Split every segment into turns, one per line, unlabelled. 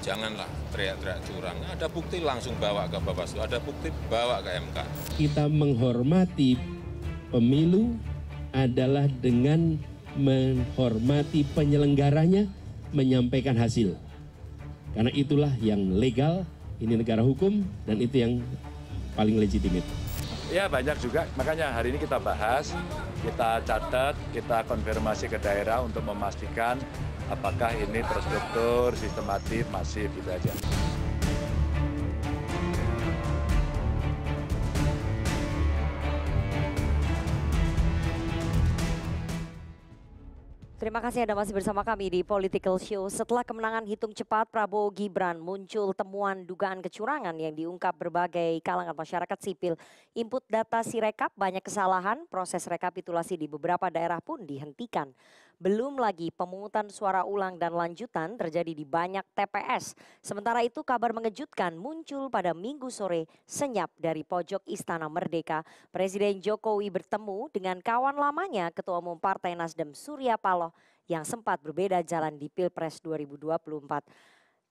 Janganlah teriak-teriak curang. Ada bukti langsung bawa ke Bawaslu, ada bukti bawa ke MK.
Kita menghormati pemilu adalah dengan menghormati penyelenggaranya menyampaikan hasil. Karena itulah yang legal, ini negara hukum, dan itu yang paling legitimate.
Ya banyak juga, makanya hari ini kita bahas, kita catat, kita konfirmasi ke daerah untuk memastikan apakah ini terstruktur, sistematis, masif, gitu aja.
Terima kasih Anda masih bersama kami di Political Show. Setelah kemenangan hitung cepat Prabowo Gibran, muncul temuan dugaan kecurangan yang diungkap berbagai kalangan masyarakat sipil. Input data Sirekap banyak kesalahan, proses rekapitulasi di beberapa daerah pun dihentikan. Belum lagi pemungutan suara ulang dan lanjutan terjadi di banyak TPS. Sementara itu kabar mengejutkan muncul pada Minggu sore senyap dari pojok Istana Merdeka. Presiden Jokowi bertemu dengan kawan lamanya Ketua Umum Partai Nasdem Surya Paloh yang sempat berbeda jalan di Pilpres 2024.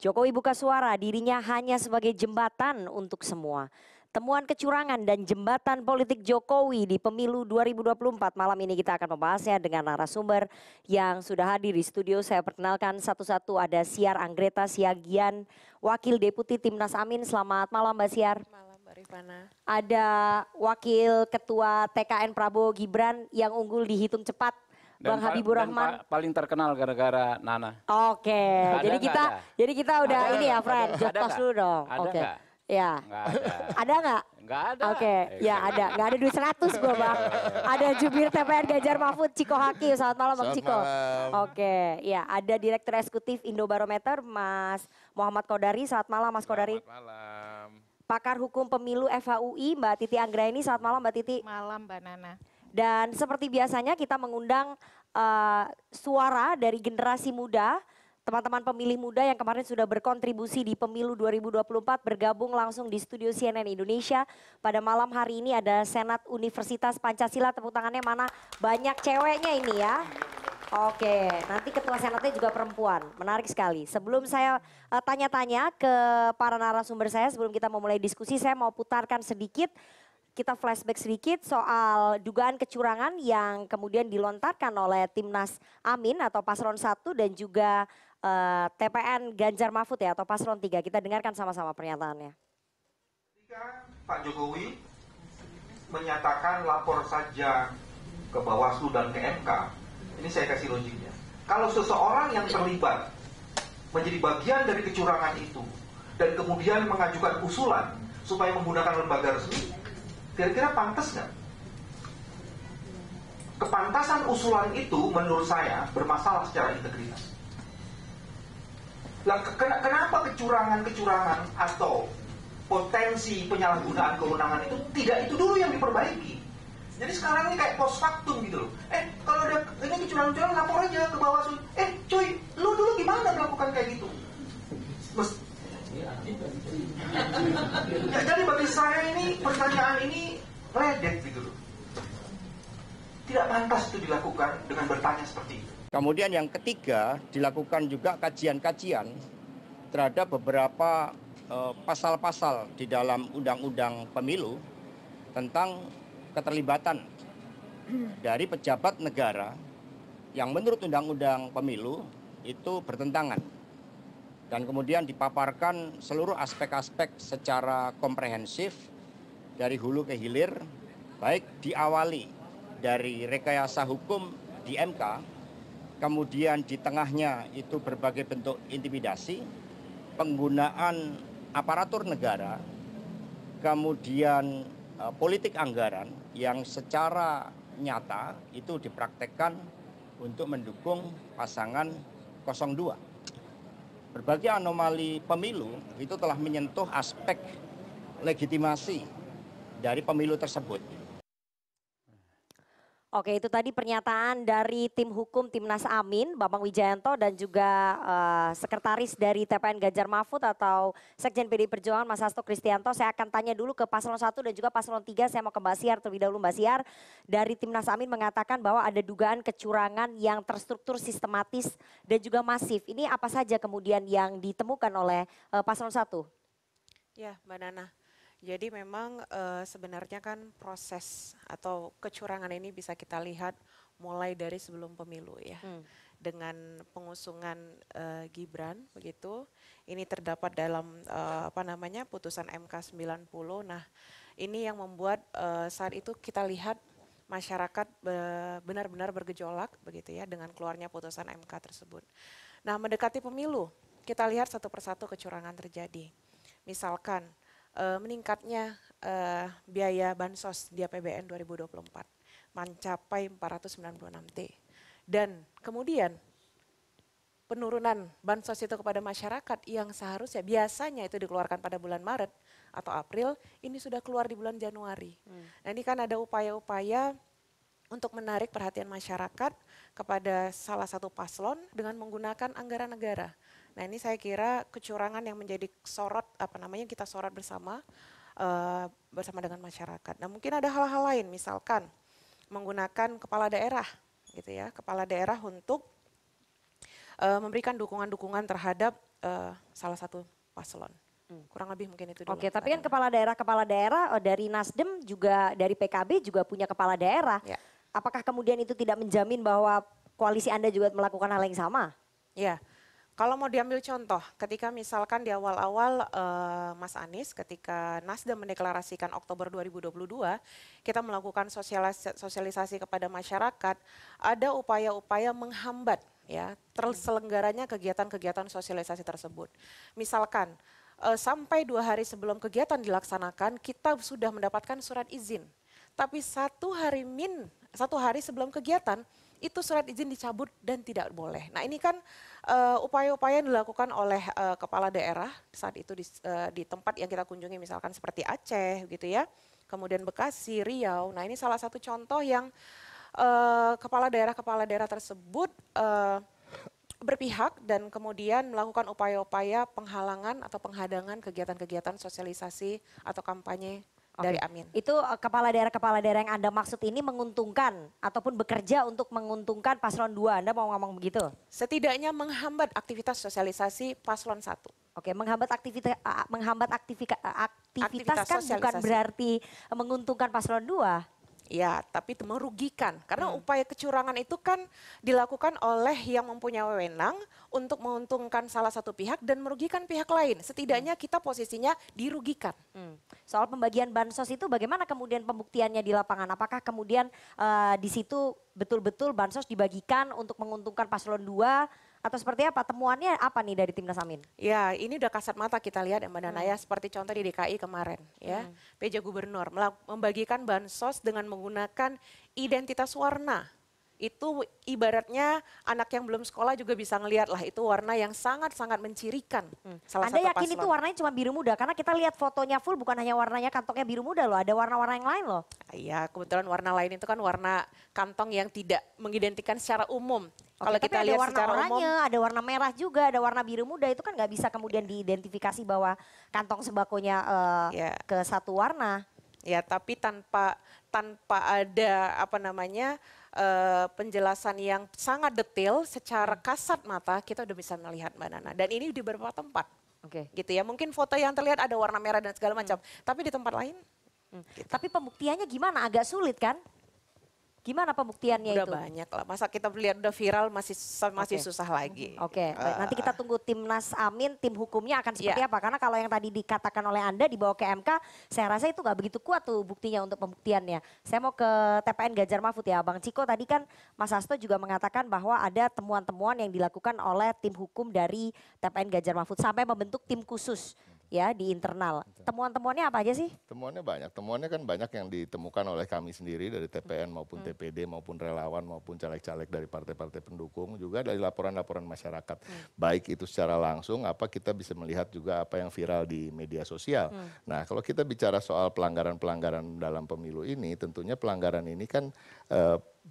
Jokowi buka suara dirinya hanya sebagai jembatan untuk semua. Temuan kecurangan dan jembatan politik Jokowi di pemilu 2024. Malam ini kita akan membahasnya dengan narasumber yang sudah hadir di studio. Saya perkenalkan satu-satu, ada Siar Anggreta Siagian, Wakil Deputi Timnas Amin. Selamat malam Mbak Siar.
Malam Mbak Rifana.
Ada Wakil Ketua TKN Prabowo Gibran yang unggul dihitung cepat, Bang Habibur Rahman.
Paling terkenal gara-gara Nana.
Oke, jadi kita udah
ada,
ini ya, friend. Jotos dulu dong.
Oke.
Ya.
Nggak ada.
Ada nggak?
Nggak ada.
Oke, ya ada. Nggak ada duit 100 gue Bang. Ada jubir TPN Ganjar Mahfud, Ciko Haki. Selamat malam Bang Ciko. Oke, ya ada Direktur Eksekutif Indobarometer, Mas Muhammad Kodari. Selamat malam Mas Kodari.
Selamat malam.
Pakar Hukum Pemilu FHUI, Mbak Titi Anggraini. Selamat malam Mbak Titi.
Malam Mbak Nana.
Dan seperti biasanya kita mengundang suara dari generasi muda, teman-teman pemilih muda yang kemarin sudah berkontribusi di pemilu 2024 bergabung langsung di studio CNN Indonesia. Pada malam hari ini ada Senat Universitas Pancasila, tepuk tangannya mana? Banyak ceweknya ini ya. Oke, nanti ketua senatnya juga perempuan, menarik sekali. Sebelum saya tanya-tanya ke para narasumber saya, sebelum kita memulai diskusi, saya mau putarkan sedikit. Kita flashback sedikit soal dugaan kecurangan yang kemudian dilontarkan oleh Timnas Amin atau Paslon 1 dan juga TPN Ganjar Mahfud ya atau Paslon 3. Kita dengarkan sama-sama pernyataannya.
Ketika Pak Jokowi menyatakan lapor saja ke Bawaslu dan ke MK, ini saya kasih logiknya. Kalau seseorang yang terlibat menjadi bagian dari kecurangan itu dan kemudian mengajukan usulan supaya menggunakan lembaga resmi, kira-kira pantas nggak? Kepantasan usulan itu menurut saya bermasalah secara integritas. Lah, kenapa kecurangan-kecurangan atau potensi penyalahgunaan kewenangan itu tidak itu dulu yang diperbaiki? Jadi sekarang ini kayak post factum gitu loh. Kalau ada ini kecurangan-kecurangan lapor aja ke Bawaslu. Cuy, lu dulu gimana melakukan kayak gitu? Ya, jadi bagi saya ini pertanyaan ini ledek gitu loh. Tidak pantas itu dilakukan dengan bertanya seperti itu.
Kemudian yang ketiga, dilakukan juga kajian-kajian terhadap beberapa pasal-pasal di dalam Undang-Undang Pemilu tentang keterlibatan dari pejabat negara yang menurut Undang-Undang Pemilu itu bertentangan. Dan kemudian dipaparkan seluruh aspek-aspek secara komprehensif dari hulu ke hilir, baik diawali dari rekayasa hukum di MK, kemudian di tengahnya itu berbagai bentuk intimidasi, penggunaan aparatur negara, kemudian politik anggaran yang secara nyata itu dipraktekkan untuk mendukung pasangan 02. Berbagai anomali pemilu itu telah menyentuh aspek legitimasi dari pemilu tersebut.
Oke, itu tadi pernyataan dari tim hukum Timnas Amin, Bambang Wijayanto dan juga sekretaris dari TPN Ganjar Mahfud atau Sekjen PDI Perjuangan Mas Hasto Kristianto. Saya akan tanya dulu ke Paslon 1 dan juga Paslon 3. Saya mau ke Mbak Siar terlebih dahulu. Mbak Siar, dari Timnas Amin mengatakan bahwa ada dugaan kecurangan yang terstruktur, sistematis dan juga masif. Ini apa saja kemudian yang ditemukan oleh Paslon 1?
Ya, Mbak Nana. Jadi memang sebenarnya kan proses atau kecurangan ini bisa kita lihat mulai dari sebelum pemilu ya. Dengan pengusungan Gibran begitu, ini terdapat dalam putusan MK 90. Nah, ini yang membuat saat itu kita lihat masyarakat benar-benar bergejolak begitu ya dengan keluarnya putusan MK tersebut. Nah, mendekati pemilu, kita lihat satu persatu kecurangan terjadi. Misalkan meningkatnya biaya bansos di APBN 2024 mencapai 496T. Dan kemudian penurunan bansos itu kepada masyarakat yang seharusnya biasanya itu dikeluarkan pada bulan Maret atau April, ini sudah keluar di bulan Januari. Nah, ini kan ada upaya-upaya untuk menarik perhatian masyarakat kepada salah satu paslon dengan menggunakan anggaran negara. Nah, ini saya kira kecurangan yang menjadi sorot kita sorot bersama dengan masyarakat. Nah, mungkin ada hal-hal lain, misalkan menggunakan kepala daerah gitu ya, kepala daerah untuk memberikan dukungan-dukungan terhadap salah satu paslon. Kurang lebih mungkin itu dulu.
Oke, tapi kan kepala daerah dari Nasdem juga dari PKB juga punya kepala daerah.
Ya.
Apakah kemudian itu tidak menjamin bahwa koalisi Anda juga melakukan hal yang sama?
Ya. Kalau mau diambil contoh, ketika misalkan di awal-awal Mas Anies, ketika Nasdem mendeklarasikan Oktober 2022, kita melakukan sosialisasi kepada masyarakat, ada upaya-upaya menghambat ya terselenggaranya kegiatan-kegiatan sosialisasi tersebut. Misalkan sampai 2 hari sebelum kegiatan dilaksanakan, kita sudah mendapatkan surat izin. Tapi 1 hari sebelum kegiatan, itu surat izin dicabut dan tidak boleh. Nah, ini kan upaya-upaya yang dilakukan oleh kepala daerah saat itu di tempat yang kita kunjungi, misalkan seperti Aceh gitu ya, kemudian Bekasi, Riau. Nah, ini salah satu contoh yang kepala daerah tersebut berpihak dan kemudian melakukan upaya-upaya penghalangan atau penghadangan kegiatan-kegiatan sosialisasi atau kampanye dari Amin.
Itu kepala daerah yang Anda maksud ini menguntungkan ataupun bekerja untuk menguntungkan paslon 2. Anda mau ngomong begitu?
Setidaknya menghambat aktivitas sosialisasi paslon 1.
Oke, menghambat aktivitas kan bukan berarti menguntungkan paslon 2.
Ya, tapi itu merugikan. Karena upaya kecurangan itu kan dilakukan oleh yang mempunyai wewenang untuk menguntungkan salah satu pihak dan merugikan pihak lain. Setidaknya kita posisinya dirugikan.
Soal pembagian bansos itu bagaimana kemudian pembuktiannya di lapangan? Apakah kemudian di situ betul-betul bansos dibagikan untuk menguntungkan paslon 2? Atau seperti apa? Temuannya apa nih dari Timnas Amin?
Ya, ini udah kasat mata kita lihat ya Mbak Nana ya, seperti contoh di DKI kemarin ya. PJ Gubernur membagikan bansos dengan menggunakan identitas warna. Itu ibaratnya anak yang belum sekolah juga bisa ngelihat lah, itu warna yang sangat-sangat mencirikan salah
Anda
satu
yakin
paslon.
itu warnanya cuma biru muda? Karena kita lihat fotonya full bukan hanya warnanya kantongnya biru muda loh, ada warna-warna yang lain loh.
Iya, kebetulan warna lain itu kan warna kantong yang tidak mengidentikan secara umum. Kalau
Tapi
kita
ada
lihat
warna
secara
oranye,
umum,
ada warna merah juga, ada warna biru muda, itu kan nggak bisa kemudian diidentifikasi bahwa kantong sembakonya
ya,
ke satu warna.
ya tapi tanpa ada penjelasan yang sangat detail secara kasat mata kita udah bisa melihat Mbak Nana. Dan ini di beberapa tempat. Gitu ya. Mungkin foto yang terlihat ada warna merah dan segala macam. Tapi di tempat lain.
Gitu. Tapi pembuktiannya gimana? Agak sulit kan? Gimana pembuktiannya
udah
itu?
Banyak lah. Masa kita lihat udah viral masih susah lagi.
Oke, baik. Nanti kita tunggu Timnas Amin, tim hukumnya akan seperti apa. Karena kalau yang tadi dikatakan oleh Anda dibawa ke MK, saya rasa itu nggak begitu kuat tuh buktinya untuk pembuktiannya. Saya mau ke TPN Ganjar Mahfud ya. Bang Ciko tadi kan Mas Hasto juga mengatakan bahwa ada temuan-temuan yang dilakukan oleh tim hukum dari TPN Ganjar Mahfud sampai membentuk tim khusus ya di internal. Temuan-temuannya apa aja sih?
Temuannya banyak. Temuannya kan banyak yang ditemukan oleh kami sendiri dari TPN maupun TPD maupun relawan maupun caleg-caleg dari partai-partai pendukung, juga dari laporan-laporan masyarakat. Baik itu secara langsung, kita bisa melihat juga apa yang viral di media sosial. Nah, kalau kita bicara soal pelanggaran-pelanggaran dalam pemilu ini, tentunya pelanggaran ini kan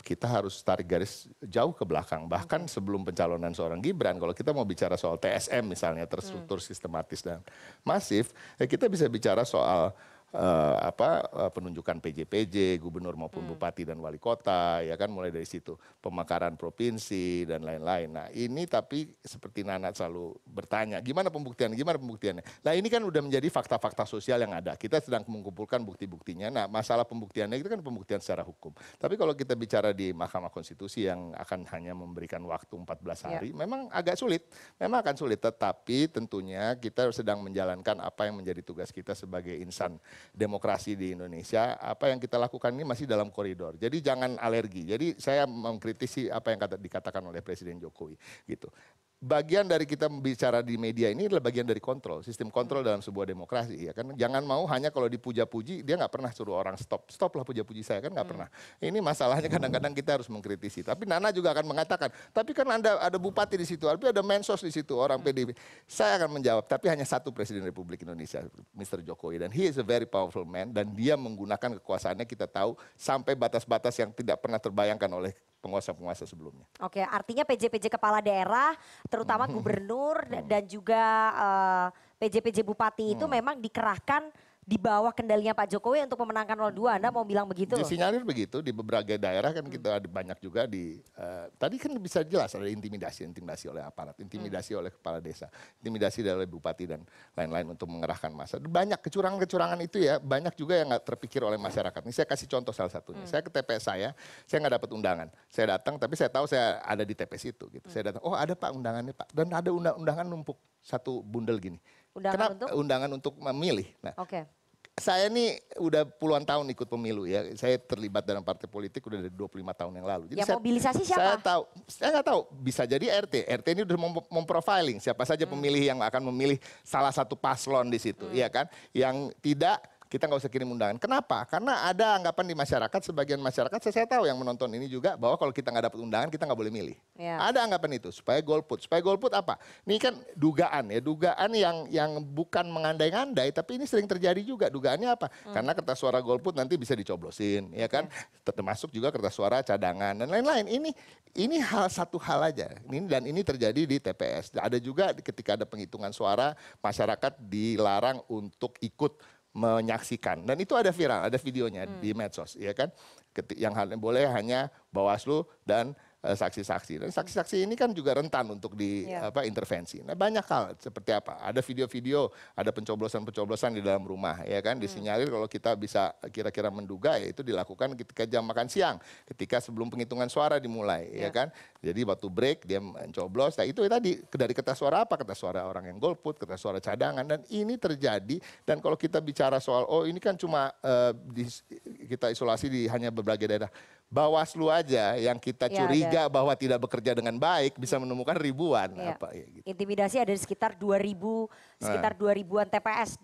kita harus tarik garis jauh ke belakang. Bahkan sebelum pencalonan seorang Gibran, kalau kita mau bicara soal TSM misalnya, terstruktur, sistematis dan masif, kita bisa bicara soal penunjukan PJ-PJ, gubernur maupun bupati dan wali kota, ya kan, mulai dari situ, pemekaran provinsi dan lain-lain. Nah ini tapi seperti Nana selalu bertanya, gimana pembuktiannya? Nah ini kan udah menjadi fakta-fakta sosial yang ada. Kita sedang mengumpulkan bukti-buktinya. Nah masalah pembuktiannya itu kan pembuktian secara hukum. Tapi kalau kita bicara di Mahkamah Konstitusi yang akan hanya memberikan waktu 14 hari, memang agak sulit. Memang akan sulit, tetapi tentunya kita sedang menjalankan apa yang menjadi tugas kita sebagai insan demokrasi di Indonesia. Apa yang kita lakukan ini masih dalam koridor. Jadi jangan alergi. Jadi saya mengkritisi apa yang dikatakan oleh Presiden Jokowi gitu. Bagian dari kita bicara di media ini adalah bagian dari kontrol, sistem kontrol dalam sebuah demokrasi, ya kan. Jangan mau hanya kalau dipuja-puji, dia nggak pernah suruh orang stop lah puja-puji saya, kan nggak pernah. Ini masalahnya kadang-kadang kita harus mengkritisi. Tapi Nana juga akan mengatakan, tapi kan ada bupati di situ, tapi ada mensos di situ, orang PDIP. Saya akan menjawab, tapi hanya satu Presiden Republik Indonesia, Mr. Jokowi, dan he is a very powerful man, dan dia menggunakan kekuasaannya, kita tahu sampai batas-batas yang tidak pernah terbayangkan oleh penguasa-penguasa sebelumnya.
Oke, artinya PJ-PJ kepala daerah, terutama gubernur dan juga PJ-PJ bupati itu memang dikerahkan di bawah kendalinya Pak Jokowi untuk memenangkan 02. Anda mau bilang begitu?
Disinyalir begitu, di beberapa daerah kan kita ada banyak juga tadi kan bisa jelas ada intimidasi oleh aparat, intimidasi oleh kepala desa, intimidasi oleh bupati dan lain-lain untuk mengerahkan massa. Banyak kecurangan-kecurangan itu ya, banyak juga yang nggak terpikir oleh masyarakat. Ini saya kasih contoh salah satunya. Saya ke TPS saya nggak dapat undangan. Saya datang, tapi saya tahu saya ada di TPS itu. Gitu. Saya datang, oh ada Pak undangannya Pak, dan ada undangan numpuk satu bundel gini. Undangan untuk memilih. Nah, saya nih udah puluhan tahun ikut pemilu ya. Saya terlibat dalam partai politik udah dari 25 tahun yang lalu. Jadi
mobilisasi siapa?
Saya nggak tahu. Bisa jadi RT. RT ini udah memprofiling siapa saja pemilih yang akan memilih salah satu paslon di situ, ya kan? Yang tidak, kita nggak usah kirim undangan. Kenapa? Karena ada anggapan di masyarakat, sebagian masyarakat, saya tahu yang menonton ini juga, bahwa kalau kita nggak dapat undangan, kita nggak boleh milih. Ada anggapan itu, supaya golput. Supaya golput apa? Ini kan dugaan yang bukan mengandai-andai, tapi ini sering terjadi juga. Dugaannya apa? Karena kertas suara golput nanti bisa dicoblosin, ya kan? Termasuk juga kertas suara cadangan dan lain-lain. Ini satu hal aja. Dan ini terjadi di TPS. Ada juga ketika ada penghitungan suara, masyarakat dilarang untuk ikut menyaksikan, dan itu ada viral, ada videonya di medsos, ya kan, yang boleh hanya Bawaslu dan saksi-saksi, dan saksi-saksi ini kan juga rentan untuk intervensi. Nah banyak hal seperti apa, ada video-video, ada pencoblosan di dalam rumah, ya kan, disinyalir kalau kita bisa kira-kira menduga, ya itu dilakukan ketika jam makan siang, ketika sebelum penghitungan suara dimulai, ya kan, jadi waktu break dia mencoblos. Nah itu tadi dari kertas suara apa, kertas suara orang yang golput, kertas suara cadangan, dan ini terjadi. Dan kalau kita bicara soal ini kan cuma kita isolasi di hanya berbagai daerah, Bawaslu aja yang kita curiga bahwa tidak bekerja dengan baik bisa menemukan ribuan. Gitu.
Intimidasi ada di sekitar 2000-an TPS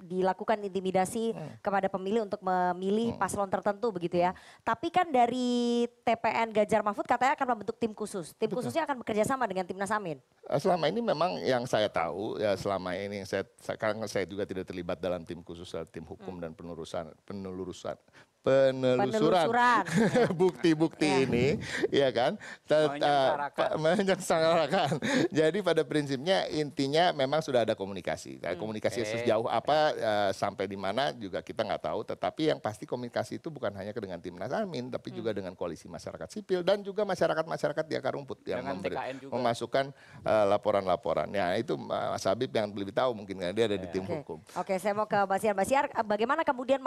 dilakukan intimidasi kepada pemilih untuk memilih paslon tertentu begitu ya. Tapi kan dari TPN Ganjar Mahfud katanya akan membentuk tim khusus. Tim khususnya akan bekerja sama dengan Timnas Amin.
Selama ini memang yang saya tahu ya, selama ini karena saya juga tidak terlibat dalam tim khusus, tim hukum dan penelusuran bukti-bukti ini, ya kan, menyengsarakan. Jadi pada prinsipnya intinya memang sudah ada komunikasi. Komunikasi sejauh apa sampai di mana juga kita nggak tahu. Tetapi yang pasti komunikasi itu bukan hanya dengan Timnas Amin, tapi juga dengan koalisi masyarakat sipil dan juga masyarakat di akar rumput yang memasukkan laporan-laporan. Ya itu Mas Habib yang lebih tahu mungkin karena dia ada di tim hukum.
Oke, saya mau ke Basiar. Bagaimana kemudian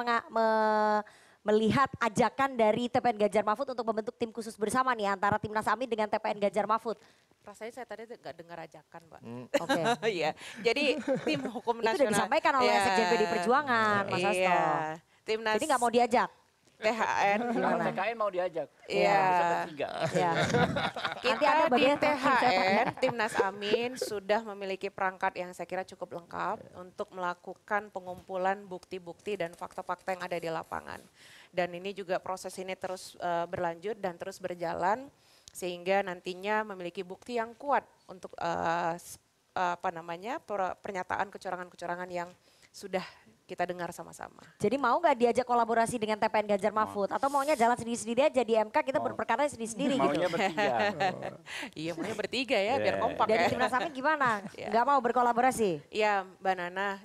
melihat ajakan dari TPN Ganjar Mahfud untuk membentuk tim khusus bersama nih antara Timnas Amin dengan TPN Ganjar Mahfud?
Rasanya saya tadi nggak dengar ajakan, Mbak.
Oke.
Iya. Jadi tim hukum nasional.
Itu sudah disampaikan oleh Sekjen PD Perjuangan, Mas Hasto.
Timnas.
Jadi nggak mau diajak?
THN.
TKN mau diajak.
Iya.
Nanti ada
Kita di THN, Timnas Amin sudah memiliki perangkat yang saya kira cukup lengkap untuk melakukan pengumpulan bukti-bukti dan fakta-fakta yang ada di lapangan. Dan ini juga proses ini terus berlanjut dan terus berjalan sehingga nantinya memiliki bukti yang kuat untuk pernyataan kecurangan-kecurangan yang sudah kita dengar sama-sama.
Jadi mau nggak diajak kolaborasi dengan TPN Ganjar Mahfud? Atau maunya jalan sendiri-sendiri aja di MK kita berperkara sendiri-sendiri gitu?
Maunya bertiga.
Iya, maunya bertiga ya, biar kompak
Dari
ya.
Timnas Amin gimana? Nggak mau berkolaborasi?
Iya, Mbak Nana.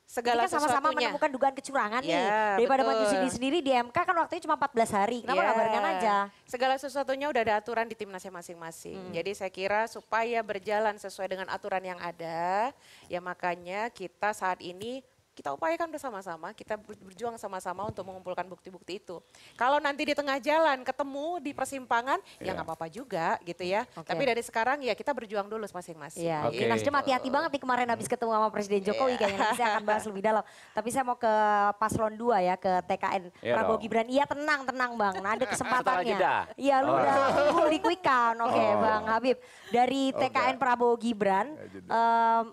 Ini
Segala
kan sama-sama
sesuatunya.
menemukan dugaan kecurangan nih.
Ya,
Daripada
betul.
maju sendiri-sendiri di MK kan waktunya cuma 14 hari. Kenapa nggak barengan aja?
Segala sesuatunya udah ada aturan di timnasnya masing-masing. Jadi saya kira supaya berjalan sesuai dengan aturan yang ada, ya makanya kita saat ini kita upayakan bersama-sama, kita berjuang sama-sama untuk mengumpulkan bukti-bukti itu. Kalau nanti di tengah jalan ketemu di persimpangan, ya nggak apa-apa juga gitu ya.
Oke.
Tapi dari sekarang ya kita berjuang dulu masing-masing.
Iya,
Oke.
Nasdem hati-hati banget nih kemarin habis ketemu sama Presiden Jokowi kayaknya. Nanti saya akan bahas lebih dalam. Tapi saya mau ke Paslon 2 ya, ke TKN
Iya
Prabowo
dong.
Gibran. Iya tenang Bang, nah ada kesempatannya.
jeda.
Iya lu udah unggul di quick count. Oke Bang Habib. Dari TKN Prabowo Gibran,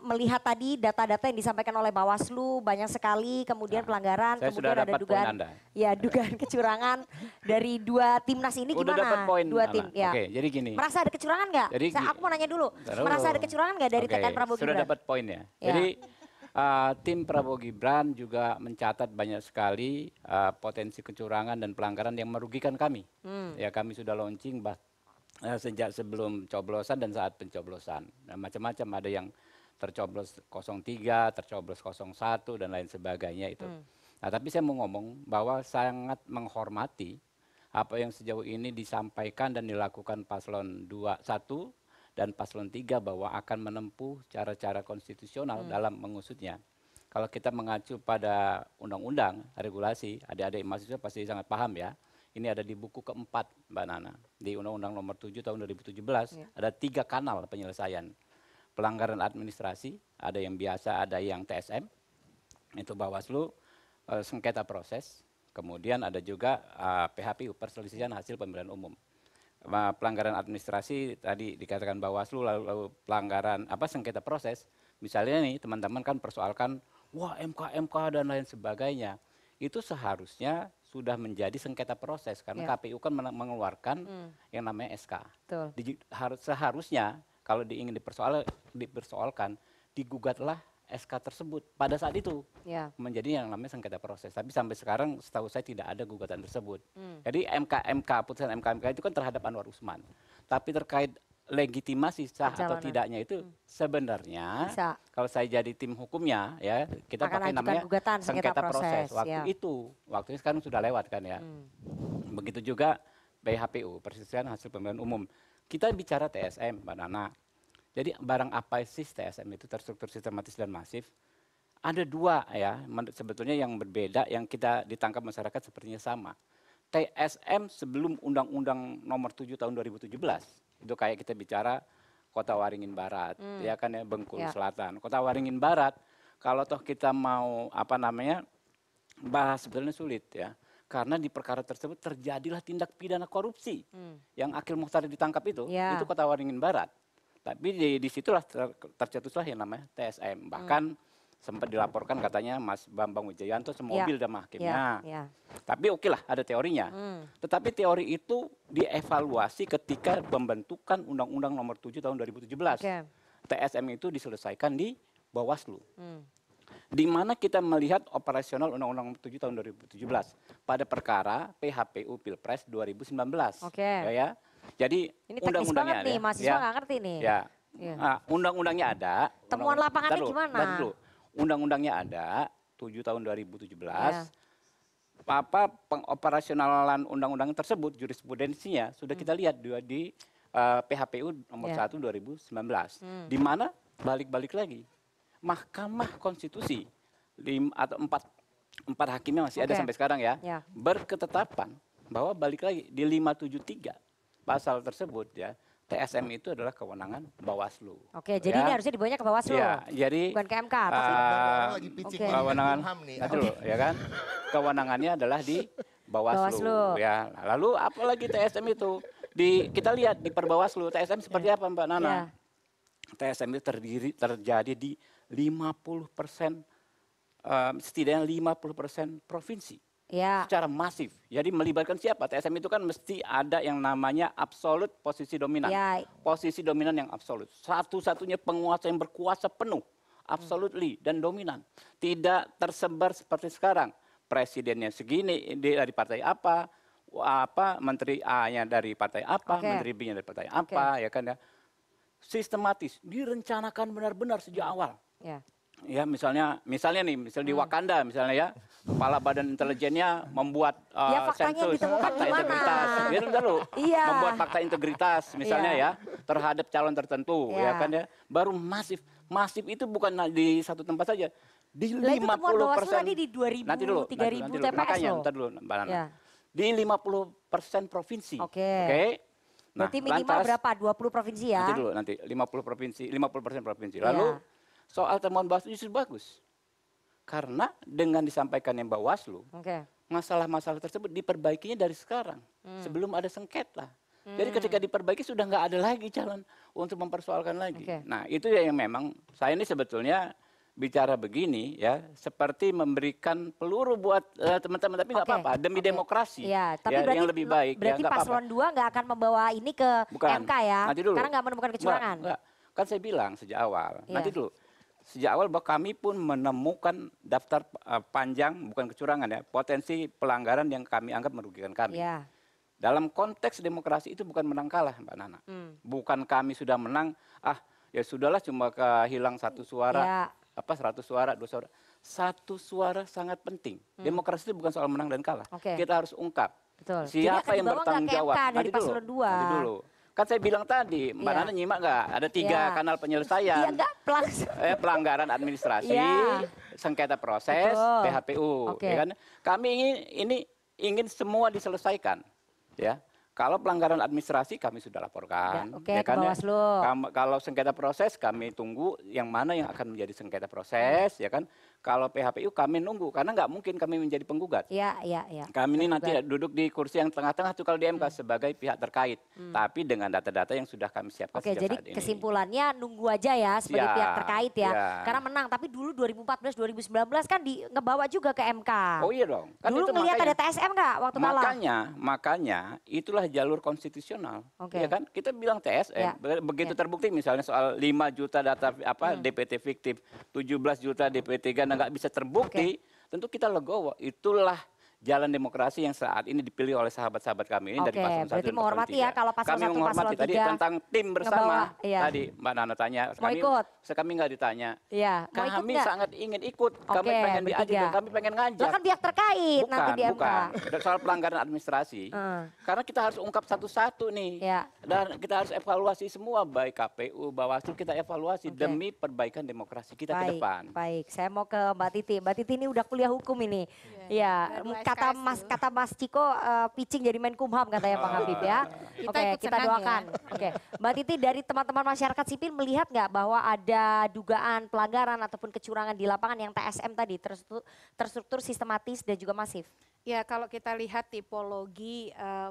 melihat tadi data-data yang disampaikan oleh Bawaslu banyak sekali, kemudian pelanggaran,
saya
kemudian
sudah
ada
dapat poin
dugaan,
Anda.
ya dugaan kecurangan dari dua timnas ini
Udah
gimana?
dapat poin,
Dua
Nana.
tim, ya.
Oke, jadi gini.
Merasa ada kecurangan nggak?
Jadi
Aku mau nanya dulu,
Taruh.
merasa ada kecurangan nggak dari
Oke,
TKN Prabowo
sudah
Gibran?
dapat poinnya.
Ya.
Jadi tim Prabowo Gibran juga mencatat banyak sekali potensi kecurangan dan pelanggaran yang merugikan kami. Ya kami sudah launching sejak sebelum coblosan dan saat pencoblosan. Nah, macam-macam, ada yang tercoblos 03, tercoblos 01 dan lain sebagainya itu. Nah, tapi saya mau ngomong bahwa sangat menghormati apa yang sejauh ini disampaikan dan dilakukan Paslon 1 dan Paslon 3 bahwa akan menempuh cara-cara konstitusional dalam mengusutnya. Kalau kita mengacu pada undang-undang, regulasi, adik-adik mahasiswa pasti sangat paham ya. Ini ada di buku keempat, Mbak Nana. Di Undang-Undang Nomor 7 Tahun 2017, ada 3 kanal penyelesaian. Pelanggaran administrasi, ada yang biasa, ada yang TSM, itu Bawaslu, sengketa proses. Kemudian ada juga PHPU, perselisihan hasil pemilihan umum. Pelanggaran administrasi tadi dikatakan Bawaslu, lalu pelanggaran sengketa proses. Misalnya nih teman-teman kan persoalkan, wah MK dan lain sebagainya. Itu seharusnya sudah menjadi sengketa proses karena KPU kan mengeluarkan yang namanya SK. Seharusnya kalau ingin dipersoalkan, digugatlah SK tersebut pada saat itu menjadi yang namanya sengketa proses. Tapi sampai sekarang setahu saya tidak ada gugatan tersebut. Jadi putusan MK itu kan terhadap Anwar Usman. Tapi terkait legitimasi sah atau tidaknya itu sebenarnya kalau saya jadi tim hukumnya ya kita pakai namanya sengketa proses. Waktunya sekarang sudah lewat kan ya. Begitu juga PHPU, perselisihan hasil pemilihan umum. Kita bicara TSM, Mbak Nana. Jadi barang apa sih TSM itu, terstruktur sistematis dan masif? Ada 2 ya sebetulnya yang berbeda yang kita ditangkap masyarakat sepertinya sama. TSM sebelum Undang-Undang Nomor 7 Tahun 2017 itu kayak kita bicara Kota Waringin Barat, ya kan ya, Bengkulu Selatan. Kota Waringin Barat kalau toh kita mau bahas sebetulnya sulit ya. Karena di perkara tersebut terjadilah tindak pidana korupsi. Yang Akil Mukhtar ditangkap itu Kota Waringin Barat. Tapi di situlah tercetuslah yang namanya TSM. Bahkan sempat dilaporkan katanya Mas Bambang Wijayanto semobil sama hakimnya. Tapi lah ada teorinya. Tetapi teori itu dievaluasi ketika pembentukan Undang-Undang Nomor 7 Tahun 2017. TSM itu diselesaikan di Bawaslu. Di mana kita melihat operasional Undang-Undang Nomor 7 Tahun 2017 pada perkara PHPU Pilpres 2019. Ya. Jadi
ini teknis banget nih, mahasiswa nggak ngerti nih.
Undang-undangnya ada.
Temuan lapangannya gimana?
Undang-undangnya ada 7 tahun 2017. Pengoperasionalan undang-undang tersebut jurisprudensinya sudah kita lihat di PHPU nomor 1 2019. Di mana balik-balik lagi Mahkamah Konstitusi atau empat hakimnya masih ada sampai sekarang ya. Berketetapan bahwa balik lagi di 573 pasal tersebut ya. TSM itu adalah kewenangan Bawaslu.
Jadi ini harusnya dibawanya ke Bawaslu.
Jadi
bukan ke MK.
Kewenangan ya kan? Kewenangannya adalah di Bawaslu. Ya. Lalu apalagi TSM itu kita lihat di Perbawaslu TSM seperti apa Mbak Nana? TSM itu terjadi di 50% setidaknya 50% provinsi. Secara masif. Jadi melibatkan siapa? TSM itu kan mesti ada yang namanya absolut posisi dominan. Posisi dominan yang absolut. Satu-satunya penguasa yang berkuasa penuh absolutely dan dominan. Tidak tersebar seperti sekarang. Presidennya segini dari partai apa, menteri A-nya dari partai apa, menteri B-nya dari partai apa, ya kan ya. Sistematis, direncanakan benar-benar sejak awal. Ya misalnya nih, di Wakanda misalnya ya, kepala badan intelijennya membuat sensus fakta integritas, membuat fakta integritas misalnya ya terhadap calon tertentu, ya kan ya, baru masif itu bukan di satu tempat saja, di 50%.
Tadi di 2.000,
nanti dulu,
3.000 TPS
makanya,
loh.
ntar dulu Mbak Nana. Di 50% provinsi. Nah,
berarti minimal berapa? 20 provinsi ya?
Nanti 50% provinsi. Lalu soal temuan Bawaslu justru bagus. Karena dengan disampaikan yang Bawaslu, masalah-masalah tersebut diperbaikinya dari sekarang. Sebelum ada sengketa. Jadi ketika diperbaiki sudah nggak ada lagi jalan untuk mempersoalkan lagi. Nah itu yang memang saya ini sebetulnya bicara begini ya, seperti memberikan peluru buat teman-teman, tapi nggak apa-apa, demi demokrasi
tapi
ya, yang lebih baik.
Berarti paslon 2 nggak akan membawa ini ke MK ya, karena nggak menemukan kecurangan.
Enggak. Kan saya bilang sejak awal, sejak awal bahwa kami pun menemukan daftar panjang, bukan kecurangan ya, potensi pelanggaran yang kami anggap merugikan kami. Dalam konteks demokrasi itu bukan menang kalah Mbak Nana. Bukan kami sudah menang, ya sudahlah cuma kehilang 1 suara. 100 suara, 2 suara. 1 suara sangat penting. Demokrasi itu bukan soal menang dan kalah. Kita harus ungkap siapa yang bertanggung jawab.
Nanti
dulu. Kan saya bilang tadi, Mbak Nana nyimak nggak? Ada 3 kanal penyelesaian. Pelanggaran administrasi, sengketa proses, PHPU. Ya kan? Kami ingin semua diselesaikan. Ya. Kalau pelanggaran administrasi kami sudah laporkan, ya kan ya. Kalau sengketa proses kami tunggu yang mana yang akan menjadi sengketa proses, ya kan. Kalau PHPU kami nunggu karena nggak mungkin kami menjadi penggugat. Kami ini nanti duduk di kursi yang tengah-tengah tuh kalau di MK sebagai pihak terkait, tapi dengan data-data yang sudah kami siapkan sejak
jadi
saat ini.
Kesimpulannya nunggu aja ya sebagai pihak terkait ya, karena menang. Tapi dulu 2014, 2019 kan ngebawa juga ke MK.
Oh iya dong. Kan
dulu ngelihat ada TSM nggak waktu kalah?
Makanya itulah jalur konstitusional, ya kan? Kita bilang TSM, begitu terbukti misalnya soal 5 juta data DPT fiktif, 17 juta DPT nggak bisa terbukti, tentu kita legowo. Itulah jalan demokrasi yang saat ini dipilih oleh sahabat-sahabat kami ini dari paslon 1 dan
berarti menghormati ya kalau paslon 1,
kami menghormati tadi tentang tim bersama. Tadi Mbak Nana tanya, kami nggak ditanya. Kami sangat ingin ikut, kami pengen diajak, kami pengen ngajak.
Kan pihak terkait nanti di MK.
Soal pelanggaran administrasi. Karena kita harus ungkap satu-satu nih. Dan kita harus evaluasi semua, baik KPU, Bawaslu, kita evaluasi demi perbaikan demokrasi kita ke depan.
Baik, saya mau ke Mbak Titi. Mbak Titi ini udah kuliah hukum ini. Kata Mas Ciko pitching jadi Menkumham katanya Pak Habib ya. Kita doakan. Mbak Titi, dari teman-teman masyarakat sipil melihat nggak bahwa ada dugaan pelanggaran ataupun kecurangan di lapangan yang TSM tadi terstruktur, sistematis dan juga masif?
Ya, kalau kita lihat tipologi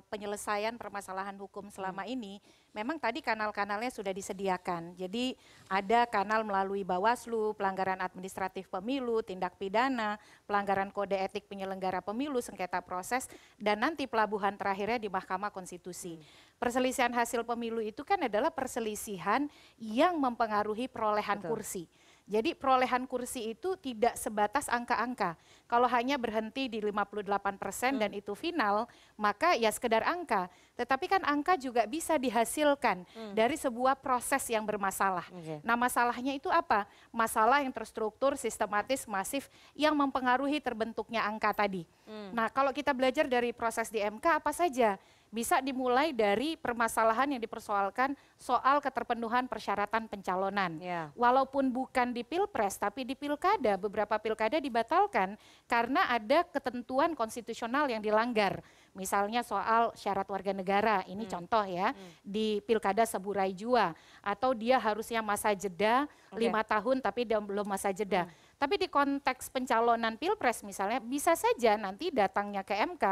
penyelesaian permasalahan hukum selama ini, memang tadi kanal-kanalnya sudah disediakan. Jadi ada kanal melalui Bawaslu, pelanggaran administratif pemilu, tindak pidana, pelanggaran kode etik penyelenggara pemilu, sengketa proses, dan nanti pelabuhan terakhirnya di Mahkamah Konstitusi. Perselisihan hasil pemilu itu kan adalah perselisihan yang mempengaruhi perolehan kursi. Jadi perolehan kursi itu tidak sebatas angka-angka. Kalau hanya berhenti di 58% dan itu final, maka ya sekedar angka. Tetapi kan angka juga bisa dihasilkan dari sebuah proses yang bermasalah. Nah masalahnya itu apa? Masalah yang terstruktur, sistematis, masif yang mempengaruhi terbentuknya angka tadi. Nah kalau kita belajar dari proses di MK apa saja? Bisa dimulai dari permasalahan yang dipersoalkan soal keterpenuhan persyaratan pencalonan. Walaupun bukan di Pilpres, tapi di Pilkada, beberapa Pilkada dibatalkan karena ada ketentuan konstitusional yang dilanggar. Misalnya soal syarat warga negara, ini contoh ya, di Pilkada Seburai Jua. Atau dia harusnya masa jeda 5 tahun tapi dia belum masa jeda. Tapi di konteks pencalonan Pilpres misalnya, bisa saja nanti datangnya ke MK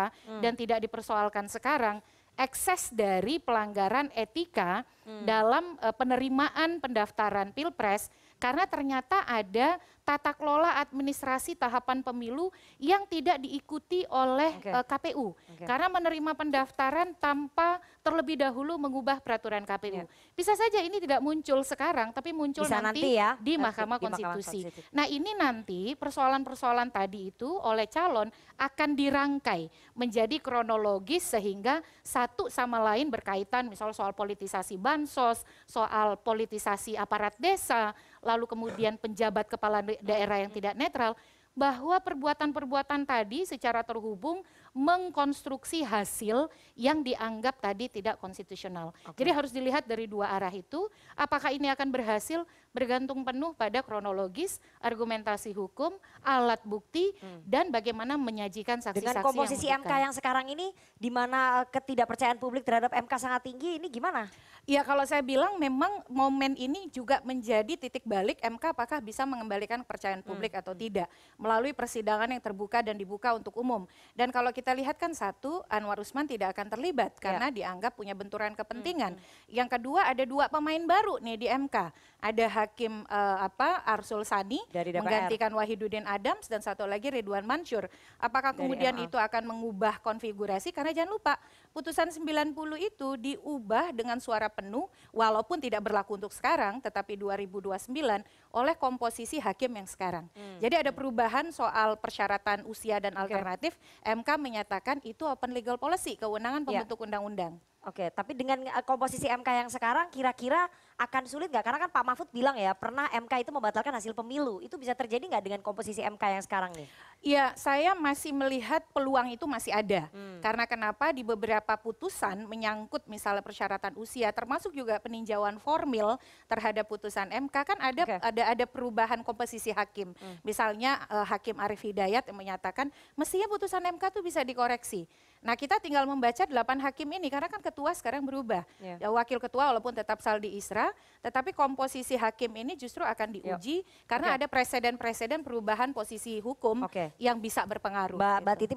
dan tidak dipersoalkan sekarang, ekses dari pelanggaran etika dalam penerimaan pendaftaran Pilpres, karena ternyata ada tata kelola administrasi tahapan pemilu yang tidak diikuti oleh KPU. Karena menerima pendaftaran tanpa terlebih dahulu mengubah peraturan KPU. Bisa saja ini tidak muncul sekarang, tapi muncul nanti ya, di Mahkamah Konstitusi. Nah ini nanti persoalan-persoalan tadi itu oleh calon akan dirangkai menjadi kronologis sehingga satu sama lain berkaitan, misal soal politisasi bansos, soal politisasi aparat desa, lalu kemudian penjabat kepala daerah yang tidak netral, bahwa perbuatan-perbuatan tadi secara terhubung mengkonstruksi hasil yang dianggap tadi tidak konstitusional. Jadi harus dilihat dari dua arah itu, apakah ini akan berhasil bergantung penuh pada kronologis, argumentasi hukum, alat bukti, dan bagaimana menyajikan saksi-saksi yang
dengan komposisi MK yang sekarang ini, di mana ketidakpercayaan publik terhadap MK sangat tinggi, ini gimana?
Ya kalau saya bilang memang momen ini juga menjadi titik balik MK apakah bisa mengembalikan kepercayaan publik atau tidak melalui persidangan yang terbuka dan dibuka untuk umum. Dan kalau kita lihat kan satu, Anwar Usman tidak akan terlibat karena dianggap punya benturan kepentingan. Yang kedua ada dua pemain baru nih di MK. Ada Hakim Arsul Sani menggantikan Wahidudin Adams dan satu lagi Ridwan Mansur. Apakah kemudian itu akan mengubah konfigurasi? Karena jangan lupa putusan 90 itu diubah dengan suara penuh walaupun tidak berlaku untuk sekarang tetapi 2029 oleh komposisi hakim yang sekarang. Jadi ada perubahan soal persyaratan usia dan alternatif. MK menyatakan itu open legal policy, kewenangan pembentuk undang-undang.
Oke, tapi dengan komposisi MK yang sekarang kira-kira akan sulit nggak? Karena kan Pak Mahfud bilang ya pernah MK itu membatalkan hasil pemilu. Itu bisa terjadi nggak dengan komposisi MK yang sekarang nih?
Ya, saya masih melihat peluang itu masih ada. Karena kenapa di beberapa putusan menyangkut misalnya persyaratan usia, termasuk juga peninjauan formil terhadap putusan MK kan ada perubahan komposisi hakim. Misalnya Hakim Arief Hidayat yang menyatakan mestinya putusan MK itu bisa dikoreksi. Nah kita tinggal membaca 8 hakim ini karena kan ketua sekarang berubah. Ya, wakil ketua walaupun tetap Saldi Isra, tetapi komposisi hakim ini justru akan diuji karena ada presiden-presiden perubahan posisi hukum yang bisa berpengaruh.
Mbak Titi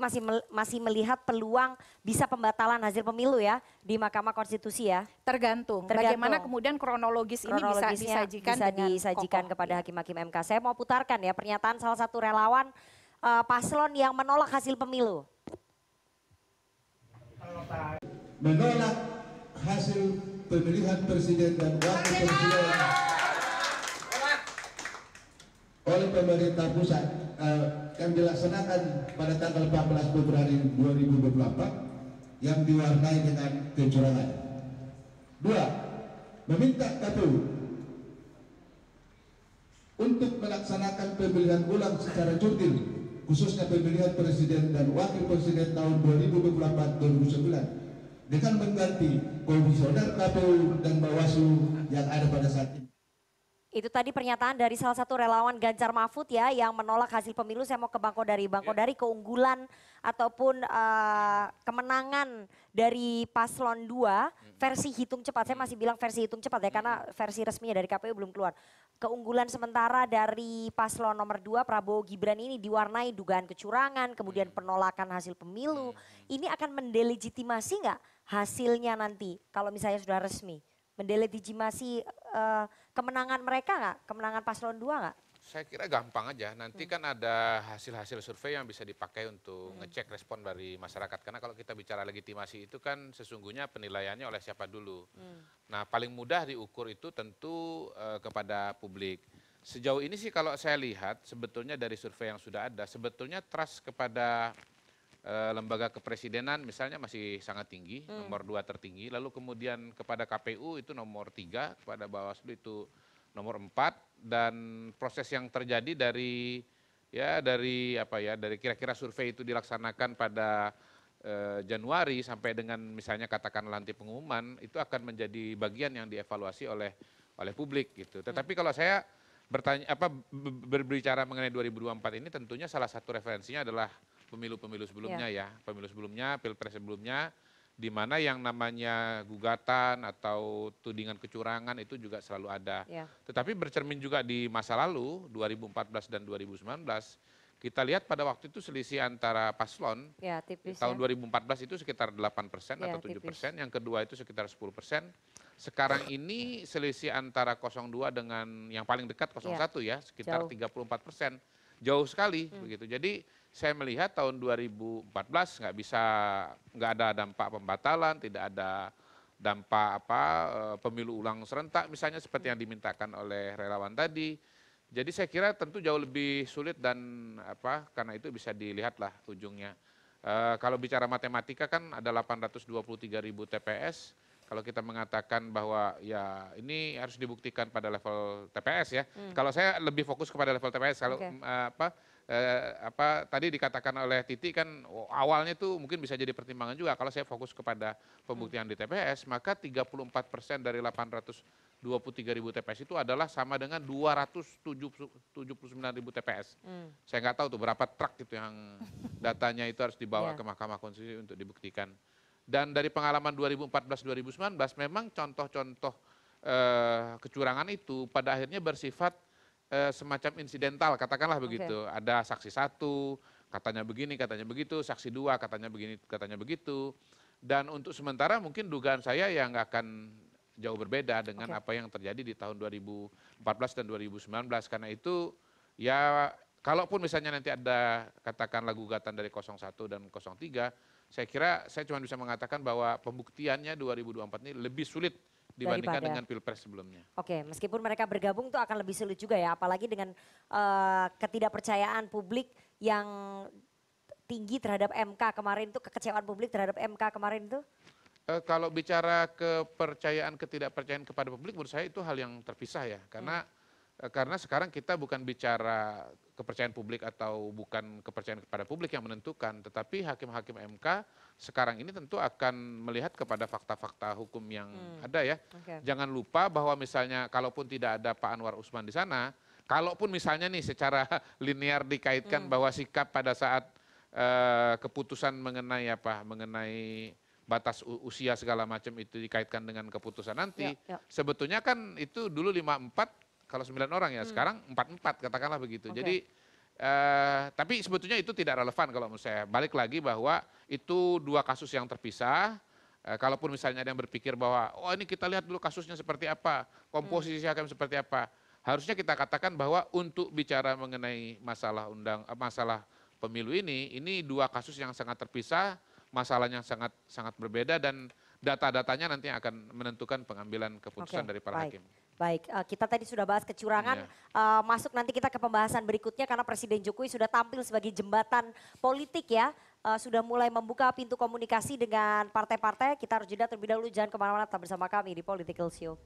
masih melihat peluang bisa pembatalan hasil pemilu ya di Mahkamah Konstitusi ya?
Tergantung. Bagaimana kemudian kronologis ini bisa disajikan kepada
hakim-hakim MK. Saya mau putarkan ya pernyataan salah satu relawan paslon yang menolak hasil pemilu.
Menolak hasil pemilihan presiden dan wakil presiden oleh pemerintah pusat yang dilaksanakan pada tanggal 14 Februari 2024 yang diwarnai dengan kecurangan. 2. Meminta KPU untuk melaksanakan pemilihan ulang secara jurdil khususnya pemilihan presiden dan wakil presiden tahun 2024-2029 dengan mengganti komisioner KPU dan Bawaslu yang ada pada saat ini.
Itu tadi pernyataan dari salah satu relawan Ganjar Mahfud ya yang menolak hasil pemilu. Saya mau ke Bang Kodari. Bang Kodari, keunggulan ataupun kemenangan dari paslon 2 versi hitung cepat. Saya masih bilang versi hitung cepat ya karena versi resminya dari KPU belum keluar. Keunggulan sementara dari paslon nomor 2 Prabowo Gibran ini diwarnai dugaan kecurangan, kemudian penolakan hasil pemilu. Ini akan mendelegitimasi nggak hasilnya nanti kalau misalnya sudah resmi? Mendelegitimasi kemenangan mereka nggak? Kemenangan paslon 2 nggak?
Saya kira gampang aja, nanti kan ada hasil-hasil survei yang bisa dipakai untuk ngecek respon dari masyarakat. Karena kalau kita bicara legitimasi itu kan sesungguhnya penilaiannya oleh siapa dulu. Nah paling mudah diukur itu tentu kepada publik. Sejauh ini sih kalau saya lihat sebetulnya dari survei yang sudah ada, sebetulnya trust kepada lembaga kepresidenan misalnya masih sangat tinggi, nomor 2 tertinggi. Lalu kemudian kepada KPU itu nomor 3, kepada Bawaslu itu nomor 4. Dan proses yang terjadi dari kira-kira survei itu dilaksanakan pada Januari sampai dengan misalnya katakan nanti pengumuman itu akan menjadi bagian yang dievaluasi oleh publik gitu. Tetapi kalau saya berbicara mengenai 2024 ini tentunya salah satu referensinya adalah pemilu-pemilu sebelumnya ya. Pemilu sebelumnya, pilpres sebelumnya, di mana yang namanya gugatan atau tudingan kecurangan itu juga selalu ada. Tetapi bercermin juga di masa lalu, 2014 dan 2019, Kita lihat pada waktu itu selisih antara paslon
Ya, tipis
tahun
ya.
2014 itu sekitar 8%
Ya,
atau 7%,
tipis.
yang kedua itu sekitar 10%. Sekarang ini selisih antara 02 dengan yang paling dekat 01 ya, sekitar
jauh.
34%. Jauh sekali begitu. Jadi saya melihat tahun 2014 nggak ada dampak pembatalan, tidak ada dampak pemilu ulang serentak misalnya seperti yang dimintakan oleh relawan tadi. Jadi saya kira tentu jauh lebih sulit dan karena itu bisa dilihatlah ujungnya. Kalau bicara matematika kan ada 823.000 TPS. Kalau kita mengatakan bahwa ya ini harus dibuktikan pada level TPS ya. Kalau saya lebih fokus kepada level TPS. Kalau tadi dikatakan oleh Titi kan awalnya itu mungkin bisa jadi pertimbangan juga. Kalau saya fokus kepada pembuktian di TPS, maka 34% dari 823.000 TPS itu adalah sama dengan 279.000 TPS. Saya nggak tahu tuh berapa truk itu yang datanya itu harus dibawa ke Mahkamah Konstitusi untuk dibuktikan. Dan dari pengalaman 2014-2019 memang contoh-contoh kecurangan itu pada akhirnya bersifat semacam insidental, katakanlah begitu. Ada saksi satu, katanya begini, katanya begitu, saksi dua, katanya begini, katanya begitu. Dan untuk sementara mungkin dugaan saya ya nggak akan jauh berbeda dengan apa yang terjadi di tahun 2014 dan 2019. Karena itu ya kalaupun misalnya nanti ada katakanlah gugatan dari 01 dan 03, saya kira saya cuma bisa mengatakan bahwa pembuktiannya 2024 ini lebih sulit dibandingkan dengan Pilpres sebelumnya.
Oke, meskipun mereka bergabung itu akan lebih sulit juga ya, apalagi dengan ketidakpercayaan publik yang tinggi terhadap MK kemarin itu, kekecewaan publik terhadap MK kemarin itu?
Kalau bicara kepercayaan, ketidakpercayaan kepada publik, menurut saya itu hal yang terpisah ya, karena sekarang kita bukan bicara kepercayaan publik atau bukan kepercayaan kepada publik yang menentukan, tetapi hakim-hakim MK sekarang ini tentu akan melihat kepada fakta-fakta hukum yang ada ya. Jangan lupa bahwa misalnya kalaupun tidak ada Pak Anwar Usman di sana, kalaupun misalnya nih secara linear dikaitkan bahwa sikap pada saat keputusan mengenai batas usia segala macam itu dikaitkan dengan keputusan nanti, sebetulnya kan itu dulu 54 kalau 9 orang ya, sekarang 44 katakanlah begitu. Jadi tapi sebetulnya itu tidak relevan kalau menurut saya. Balik lagi bahwa itu dua kasus yang terpisah. Kalaupun misalnya ada yang berpikir bahwa ini kita lihat dulu kasusnya seperti apa, komposisi hakim seperti apa. Harusnya kita katakan bahwa untuk bicara mengenai masalah pemilu ini dua kasus yang sangat terpisah, masalahnya sangat berbeda dan data-datanya nanti akan menentukan pengambilan keputusan dari para hakim.
Baik, kita tadi sudah bahas kecurangan, masuk nanti kita ke pembahasan berikutnya karena Presiden Jokowi sudah tampil sebagai jembatan politik ya, sudah mulai membuka pintu komunikasi dengan partai-partai. Kita harus jeda terlebih dahulu, jangan kemana-mana, tetap bersama kami di Political Show.